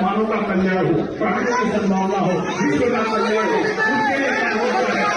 मुसलमानों का कल्याण हो, प्राणियों की सद्भावना हो, विश्व का कल्याण हो, उसके लिए काम होता है।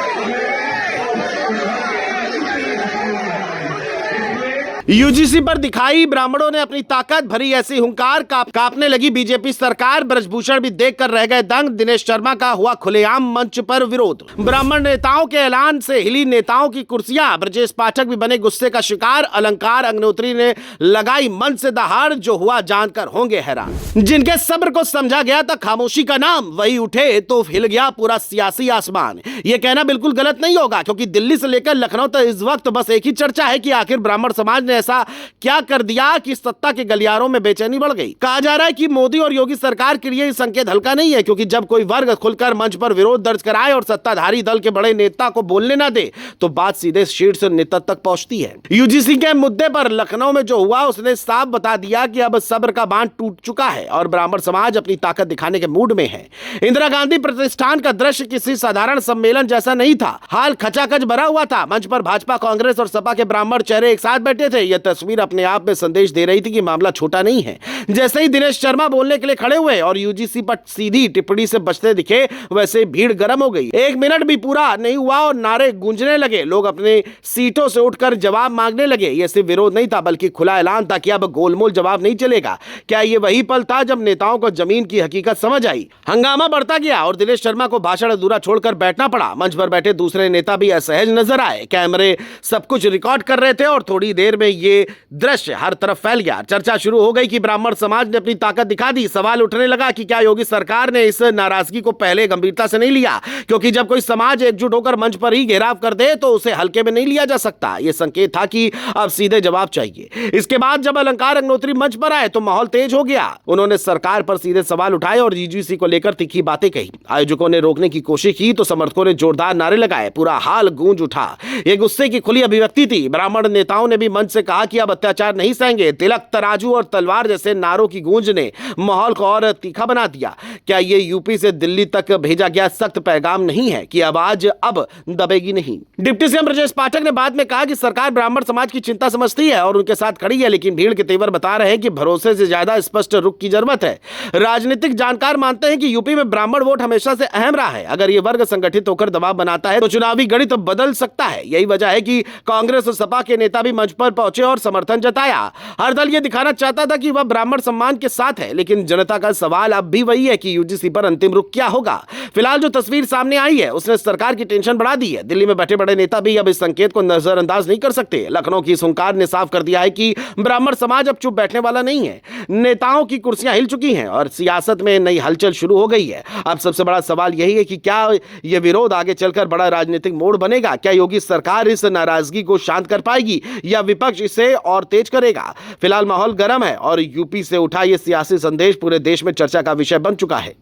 यूजीसी पर दिखाई ब्राह्मणों ने अपनी ताकत भरी ऐसी हुंकार, कांपने लगी बीजेपी सरकार। ब्रजभूषण भी देखकर रह गए दंग। दिनेश शर्मा का हुआ खुलेआम मंच पर विरोध। ब्राह्मण नेताओं के ऐलान से हिली नेताओं की कुर्सियां। ब्रजेश पाठक भी बने गुस्से का शिकार। अलंकार अग्निहोत्री ने लगाई मंच से दहाड़। जो हुआ जानकर होंगे हैरान। जिनके सब्र को समझा गया था खामोशी का नाम, वही उठे तो हिल गया पूरा सियासी आसमान। यह कहना बिल्कुल गलत नहीं होगा, क्योंकि दिल्ली से लेकर लखनऊ तक इस वक्त बस एक ही चर्चा है कि आखिर ब्राह्मण समाज ने ऐसा क्या कर दिया कि सत्ता के गलियारों में बेचैनी बढ़ गई। कहा जा रहा है कि मोदी और योगी सरकार के लिए यह संकेत हल्का नहीं है, क्योंकि जब कोई वर्ग खुलकर मंच पर विरोध दर्ज कराए और सत्ताधारी दल के बड़े नेता को बोलने ना दे, तो बात सीधे शीर्ष नेतृत्व तक पहुंचती है। यूजीसी के मुद्दे पर लखनऊ में जो हुआ उसने साफ बता दिया कि अब सब्र का बांध टूट चुका है और ब्राह्मण समाज अपनी ताकत दिखाने के मूड में है। इंदिरा गांधी प्रतिष्ठान का दृश्य किसी साधारण सम्मेलन जैसा नहीं था। हाल खचाखच भरा हुआ था। मंच पर भाजपा, कांग्रेस और सपा के ब्राह्मण चेहरे एक साथ बैठे थे। यह तस्वीर अपने आप में संदेश दे रही थी कि मामला छोटा नहीं है। जैसे ही दिनेश शर्मा बोलने के लिए खड़े हुए और यूजीसी पर सीधी टिप्पणी से बचते दिखे, वैसे भीड़ गर्म हो गई। एक मिनट भी पूरा नहीं हुआ और नारे गूंजने लगे। लोग अपने सीटों से उठकर जवाब मांगने लगे। यह सिर्फ विरोध नहीं था, बल्कि खुला ऐलान था कि अब गोलमोल जवाब नहीं चलेगा। क्या यह वही पल था जब नेताओं को जमीन की हकीकत समझ आई? हंगामा बढ़ता गया और दिनेश शर्मा को भाषण अधूरा छोड़कर बैठना पड़ा। मंच पर बैठे दूसरे नेता भी असहज नजर आए। कैमरे सब कुछ रिकॉर्ड कर रहे थे और थोड़ी देर में ये दृश्य हर तरफ फैल गया। चर्चा शुरू हो गई कि ब्राह्मण समाज ने अपनी ताकत दिखा दी। सवाल उठने लगा कि क्या योगी सरकार ने इस नाराजगी को पहले गंभीरता से नहीं लिया, क्योंकि जब कोई समाज एकजुट होकर मंच पर ही घेराव कर दे तो उसे हल्के में नहीं लिया जा सकता। यह संकेत था कि अब सीधे जवाब चाहिए। इसके बाद जब अलंकार अग्निहोत्री मंच पर आए तो माहौल तेज हो गया। उन्होंने सरकार पर सीधे सवाल उठाए और यूजीसी को लेकर तीखी बातें कही। आयोजकों ने रोकने की कोशिश की तो समर्थकों ने जोरदार नारे लगाए। पूरा हाल गूंज उठा। यह गुस्से की खुली अभिव्यक्ति थी। ब्राह्मण नेताओं ने भी मंच से कहा कि अब अत्याचार नहीं सहेंगे। तिलक, तराजू और तलवार जैसे नारों की गूंज ने माहौल को और तीखा बना दिया। क्या ये यूपी से दिल्ली तक भेजा गया सख्त पैगाम नहीं है कि आवाज अब दबेगी नहीं? डिप्टी सीएम ब्रजेश पाठक ने बाद में कहा कि सरकार ब्राह्मण समाज की चिंता समझती है और उनके साथ खड़ी है, लेकिन भीड़ के तेवर बता रहे हैं कि भरोसे से ज्यादा स्पष्ट रुख की जरूरत है। राजनीतिक जानकार मानते हैं कि यूपी में ब्राह्मण वोट हमेशा से अहम रहा है। अगर ये वर्ग संगठित होकर दबाव बनाता है तो चुनावी गणित बदल सकता है। यही वजह है कि कांग्रेस और सपा के नेता भी मंच पर पहुंचे और समर्थन जताया। हर दल ये दिखाना चाहता था कि वह ब्राह्मण सम्मान के साथ है, लेकिन जनता का सवाल अब भी वही है कि यूजीसी पर अंतिम रुख क्या होगा। फिलहाल जो तस्वीर सामने आई है उसने सरकार की टेंशन बढ़ा दी है। दिल्ली में बैठे बड़े नेता भी अब इस संकेत को नजरअंदाज नहीं कर सकते। लखनऊ की हुंकार ने साफ कर दिया है कि ब्राह्मण समाज अब चुप बैठने वाला नहीं है। नेताओं की कुर्सियां हिल चुकी हैं और सियासत में नई हलचल शुरू हो गई है। अब सबसे बड़ा सवाल यही है कि क्या यह विरोध आगे चलकर बड़ा राजनीतिक मोड़ बनेगा? क्या योगी सरकार इस नाराजगी को शांत कर पाएगी या विपक्ष इसे और तेज करेगा? फिलहाल माहौल गर्म है और यूपी से उठा यह सियासी संदेश पूरे देश में चर्चा का विषय बन चुका है।